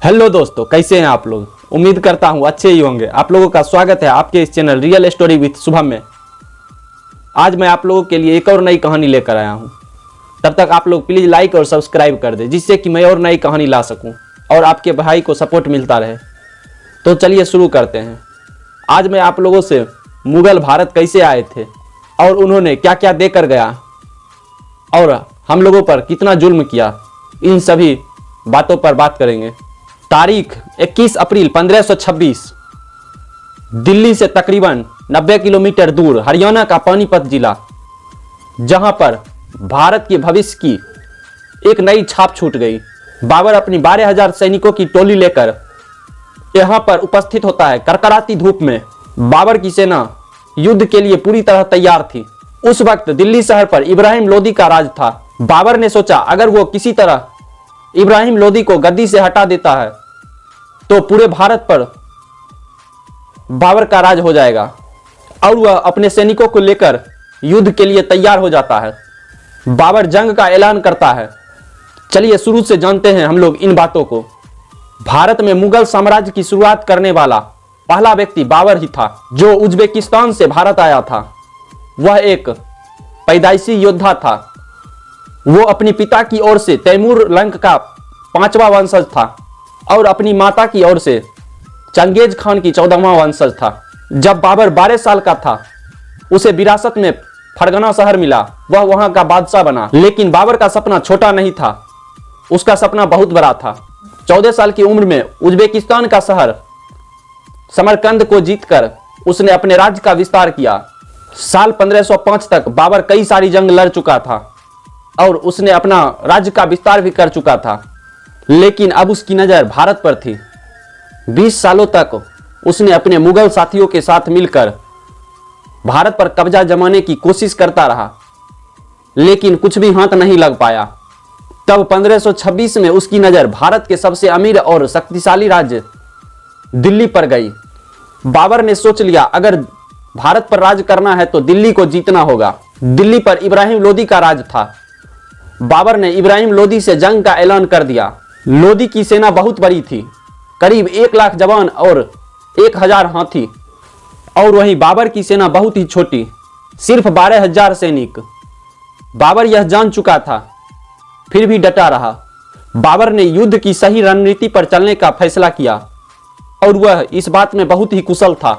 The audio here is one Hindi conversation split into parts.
हेलो दोस्तों, कैसे हैं आप लोग। उम्मीद करता हूं अच्छे ही होंगे। आप लोगों का स्वागत है आपके इस channel real story with Shubham में। आज मैं आप लोगों के लिए एक और नई कहानी लेकर आया हूं। तब तक आप लोग प्लीज़ लाइक और सब्सक्राइब कर दें, जिससे कि मैं और नई कहानी ला सकूं और आपके भाई को सपोर्ट मिलता रहे। तो चलिए शुरू करते हैं। आज मैं आप लोगों से मुगल भारत कैसे आए थे और उन्होंने क्या क्या देकर गया और हम लोगों पर कितना जुल्म किया, इन सभी बातों पर बात करेंगे। तारीख 21 अप्रैल 1526। दिल्ली से तकरीबन 90 किलोमीटर दूर हरियाणा का पानीपत जिला, जहां पर भारत के भविष्य की एक नई छाप छूट गई। बाबर अपनी 12,000 सैनिकों की टोली लेकर यहां पर उपस्थित होता है। करकराती धूप में बाबर की सेना युद्ध के लिए पूरी तरह तैयार थी। उस वक्त दिल्ली शहर पर इब्राहिम लोदी का राज था। बाबर ने सोचा, अगर वो किसी तरह इब्राहिम लोदी को गद्दी से हटा देता है तो पूरे भारत पर बाबर का राज हो जाएगा, और वह अपने सैनिकों को लेकर युद्ध के लिए तैयार हो जाता है। बाबर जंग का ऐलान करता है। चलिए शुरू से जानते हैं हम लोग इन बातों को। भारत में मुगल साम्राज्य की शुरुआत करने वाला पहला व्यक्ति बाबर ही था, जो उज्बेकिस्तान से भारत आया था। वह एक पैदाइशी योद्धा था। वो अपनी पिता की ओर से तैमूर लंक का 5वां वंशज था और अपनी माता की ओर से चंगेज खान की 14वां वंशज था। जब बाबर 12 साल का था, उसे विरासत में फरगना शहर मिला। वह वहां का बादशाह बना। लेकिन बाबर का सपना छोटा नहीं था, उसका सपना बहुत बड़ा था। 14 साल की उम्र में उज्बेकिस्तान का शहर समरकंद को जीतकर उसने अपने राज्य का विस्तार किया। साल 1505 तक बाबर कई सारी जंग लड़ चुका था और उसने अपना राज्य का विस्तार भी कर चुका था। लेकिन अब उसकी नजर भारत पर थी। 20 सालों तक उसने अपने मुगल साथियों के साथ मिलकर भारत पर कब्जा जमाने की कोशिश करता रहा, लेकिन कुछ भी हाथ नहीं लग पाया। तब 1526 में उसकी नजर भारत के सबसे अमीर और शक्तिशाली राज्य दिल्ली पर गई। बाबर ने सोच लिया, अगर भारत पर राज करना है तो दिल्ली को जीतना होगा। दिल्ली पर इब्राहिम लोदी का राज था। बाबर ने इब्राहिम लोदी से जंग का ऐलान कर दिया। लोदी की सेना बहुत बड़ी थी, करीब 1 लाख जवान और 1,000 हाथी, और वहीं बाबर की सेना बहुत ही छोटी, सिर्फ 12,000 सैनिक। बाबर यह जान चुका था, फिर भी डटा रहा। बाबर ने युद्ध की सही रणनीति पर चलने का फैसला किया और वह इस बात में बहुत ही कुशल था।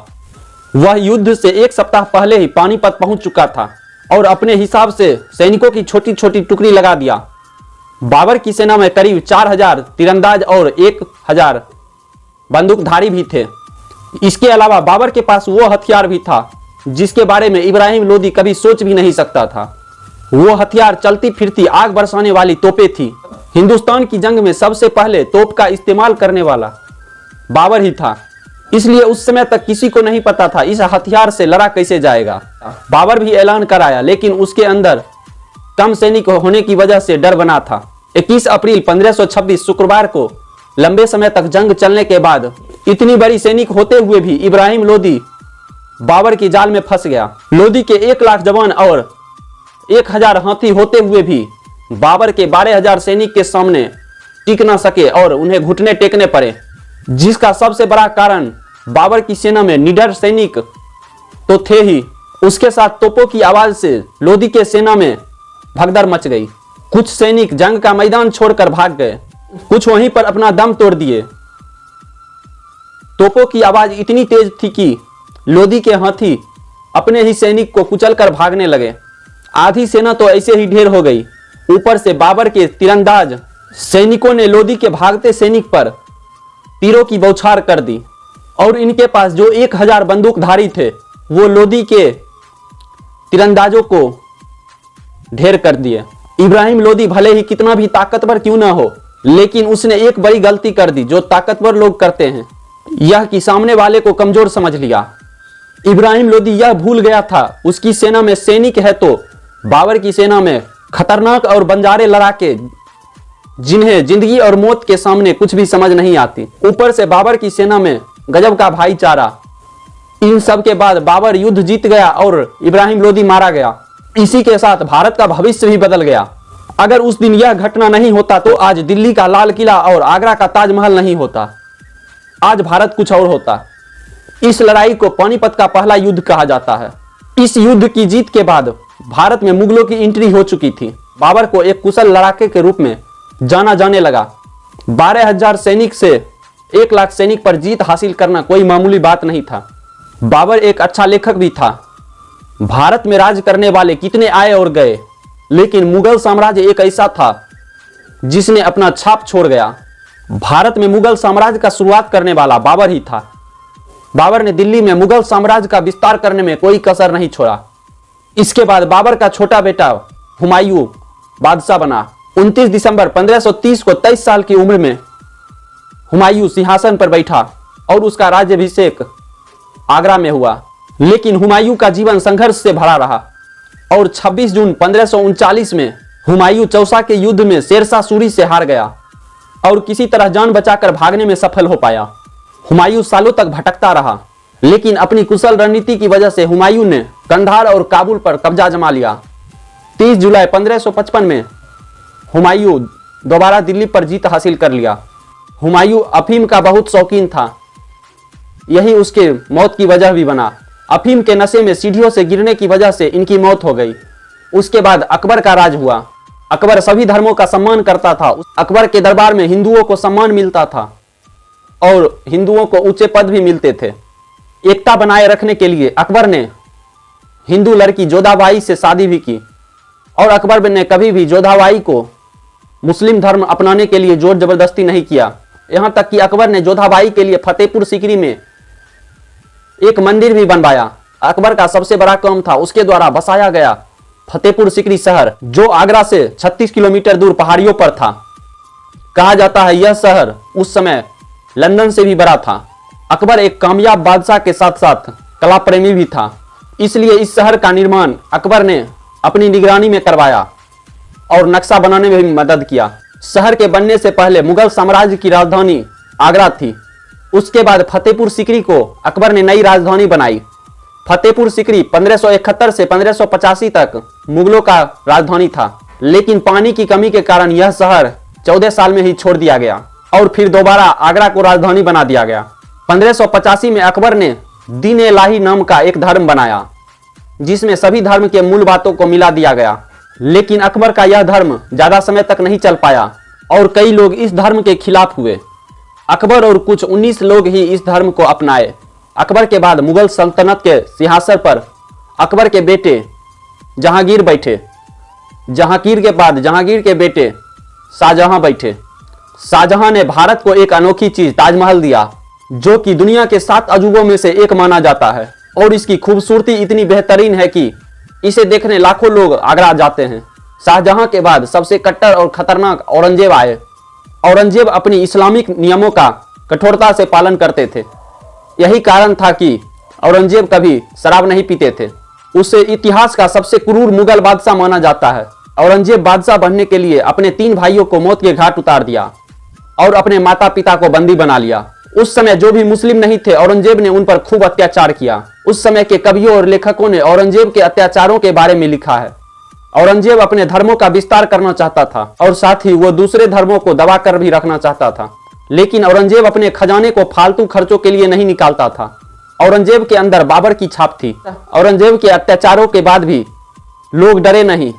वह युद्ध से 1 सप्ताह पहले ही पानीपत पहुंच चुका था और अपने हिसाब से सैनिकों की छोटी छोटी टुकड़ी लगा दिया। बाबर की सेना में करीब 4,000 तीरंदाज और 1,000 बंदूकधारी भी थे। इसके अलावा बाबर के पास वो हथियार भी था जिसके बारे में इब्राहिम लोदी कभी सोच भी नहीं सकता था। वो हथियार चलती फिरती आग बरसाने वाली तोपें थी। हिंदुस्तान की जंग में सबसे पहले तोप का इस्तेमाल करने वाला बाबर ही था, इसलिए उस समय तक किसी को नहीं पता था इस हथियार से लड़ा कैसे जाएगा। बाबर भी ऐलान कराया, लेकिन उसके अंदर कम सैनिक होने की वजह से डर बना था। 21 अप्रैल 1526 शुक्रवार को लंबे समय तक जंग चलने के बाद इतनी बड़ी सैनिक होते हुए भी इब्राहिम लोदी बाबर की जाल में फंस गया। लोदी के 1 लाख जवान और 1,000 हाथी होते हुए भी बाबर के 12,000 सैनिक के सामने टिक न सके और उन्हें घुटने टेकने पड़े, जिसका सबसे बड़ा कारण बाबर की सेना में निडर सैनिक तो थे ही, उसके साथ तोपों की आवाज से लोदी के सेना में भगदड़ मच गई। कुछ सैनिक जंग का मैदान छोड़कर भाग गए, कुछ वहीं पर अपना दम तोड़ दिए। तोपों की आवाज इतनी तेज थी कि लोदी के हाथी अपने ही सैनिक को कुचलकर भागने लगे। आधी सेना तो ऐसे ही ढेर हो गई। ऊपर से बाबर के तीरंदाज सैनिकों ने लोदी के भागते सैनिक पर तीरों की बौछार कर दी और इनके पास जो 1,000 बंदूकधारी थे वो लोदी के तीरंदाजों को ढेर कर दिए। इब्राहिम लोदी भले ही कितना भी ताकतवर क्यों ना हो, लेकिन उसने एक बड़ी गलती कर दी जो ताकतवर लोग करते हैं, यह कि सामने वाले को कमजोर समझ लिया। इब्राहिम लोदी यह भूल गया था उसकी सेना में सैनिक है तो बाबर की सेना में खतरनाक और बंजारे लड़ाके, जिन्हें जिंदगी और मौत के सामने कुछ भी समझ नहीं आती। ऊपर से बाबर की सेना में गजब का भाईचारा। इन सब के बाद बाबर युद्ध जीत गया और इब्राहिम लोदी मारा गया। इसी के साथ भारत का भविष्य भी बदल गया। अगर उस दिन यह घटना नहीं होता तो आज दिल्ली का लाल किला और आगरा का ताजमहल नहीं होता, आज भारत कुछ और होता। इस लड़ाई को पानीपत का पहला युद्ध कहा जाता है। इस युद्ध की जीत के बाद भारत में मुगलों की एंट्री हो चुकी थी। बाबर को एक कुशल लड़ाके के रूप में जाना जाने लगा। 12,000 सैनिक से 1 लाख सैनिक पर जीत हासिल करना कोई मामूली बात नहीं था। बाबर एक अच्छा लेखक भी था। भारत में राज करने वाले कितने आए और गए, लेकिन मुगल साम्राज्य एक ऐसा था जिसने अपना छाप छोड़ गया। भारत में मुगल साम्राज्य का शुरुआत करने वाला बाबर ही था। बाबर ने दिल्ली में मुगल साम्राज्य का विस्तार करने में कोई कसर नहीं छोड़ा। इसके बाद बाबर का छोटा बेटा हुमायूं बादशाह बना। 29 दिसंबर 1530 को 23 साल की उम्र में हुमायूं सिंहासन पर बैठा और उसका राज्याभिषेक आगरा में हुआ। लेकिन हुमायूं का जीवन संघर्ष से भरा रहा और 26 जून 1539 में हुमायूं चौसा के युद्ध में शेरशाह सूरी से हार गया और किसी तरह जान बचाकर भागने में सफल हो पाया। हुमायूं सालों तक भटकता रहा, लेकिन अपनी कुशल रणनीति की वजह से हुमायूं ने कंधार और काबुल पर कब्जा जमा लिया। 30 जुलाई 1555 में हुमायूं दोबारा दिल्ली पर जीत हासिल कर लिया। हुमायूं अफीम का बहुत शौकीन था, यही उसके मौत की वजह भी बना। अफीम के नशे में सीढ़ियों से गिरने की वजह से इनकी मौत हो गई। उसके बाद अकबर का राज हुआ। अकबर सभी धर्मों का सम्मान करता था। अकबर के दरबार में हिंदुओं को सम्मान मिलता था और हिंदुओं को ऊंचे पद भी मिलते थे। एकता बनाए रखने के लिए अकबर ने हिंदू लड़की जोधाबाई से शादी भी की और अकबर ने कभी भी जोधाबाई को मुस्लिम धर्म अपनाने के लिए जोर जबरदस्ती नहीं किया। यहां तक कि अकबर ने जोधाबाई के लिए फतेहपुर सीकरी में एक मंदिर भी बनवाया। अकबर का सबसे बड़ा काम था उसके द्वारा बसाया गया फतेहपुर सीकरी शहर, जो आगरा से 36 किलोमीटर दूर पहाड़ियों पर था। कहा जाता है यह शहर उस समय लंदन से भी बड़ा था। अकबर एक कामयाब बादशाह के साथ साथ कला प्रेमी भी था, इसलिए इस शहर का निर्माण अकबर ने अपनी निगरानी में करवाया और नक्शा बनाने में भी मदद किया। शहर के बनने से पहले मुगल साम्राज्य की राजधानी आगरा थी। उसके बाद फतेहपुर सीकरी को अकबर ने नई राजधानी बनाई। फतेहपुर सीकरी 1571 से 1585 तक मुगलों का राजधानी था, लेकिन पानी की कमी के कारण यह शहर 14 साल में ही छोड़ दिया गया और फिर दोबारा आगरा को राजधानी बना दिया गया। 1585 में अकबर ने दीन ए इलाही नाम का एक धर्म बनाया, जिसमें सभी धर्म के मूल बातों को मिला दिया गया। लेकिन अकबर का यह धर्म ज्यादा समय तक नहीं चल पाया और कई लोग इस धर्म के खिलाफ हुए। अकबर और कुछ 19 लोग ही इस धर्म को अपनाए। अकबर के बाद मुगल सल्तनत के सिंहासन पर अकबर के बेटे जहांगीर बैठे। जहांगीर के बाद जहांगीर के बेटे शाहजहां बैठे। शाहजहां ने भारत को एक अनोखी चीज ताजमहल दिया, जो कि दुनिया के 7 अजूबों में से एक माना जाता है और इसकी खूबसूरती इतनी बेहतरीन है कि इसे देखने लाखों लोग आगरा जाते हैं। शाहजहां के बाद सबसे कट्टर और खतरनाक औरंगजेब आए। औरंगजेब अपनी इस्लामिक नियमों का कठोरता से पालन करते थे। यही कारण था कि औरंगजेब कभी शराब नहीं पीते थे। उसे इतिहास का सबसे क्रूर मुगल बादशाह माना जाता है। औरंगजेब बादशाह बनने के लिए अपने 3 भाइयों को मौत के घाट उतार दिया और अपने माता पिता को बंदी बना लिया। उस समय जो भी मुस्लिम नहीं थे, औरंगजेब ने उन पर खूब अत्याचार किया। उस समय के कवियों और लेखकों ने औरंगजेब के अत्याचारों के बारे में लिखा है। औरंगजेब अपने धर्मों का विस्तार करना चाहता था और साथ ही वो दूसरे धर्मों को दबा कर भी रखना चाहता था। लेकिन औरंगजेब अपने खजाने को फालतू खर्चों के लिए नहीं निकालता था। औरंगजेब के अंदर बाबर की छाप थी। औरंगजेब के अत्याचारों के बाद भी लोग डरे नहीं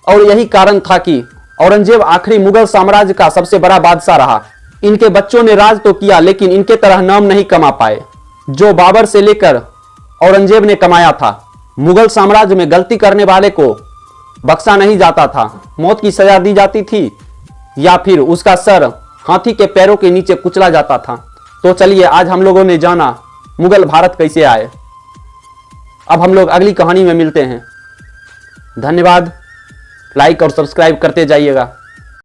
और यही कारण था कि औरंगजेब आखिरी मुगल साम्राज्य का सबसे बड़ा बादशाह रहा। इनके बच्चों ने राज तो किया, लेकिन इनके तरह नाम नहीं कमा पाए जो बाबर से लेकर औरंगजेब ने कमाया था। मुगल साम्राज्य में गलती करने वाले को बख्शा नहीं जाता था, मौत की सजा दी जाती थी या फिर उसका सर हाथी के पैरों के नीचे कुचला जाता था। तो चलिए, आज हम लोगों ने जाना मुगल भारत कैसे आए। अब हम लोग अगली कहानी में मिलते हैं। धन्यवाद। लाइक और सब्सक्राइब करते जाइएगा।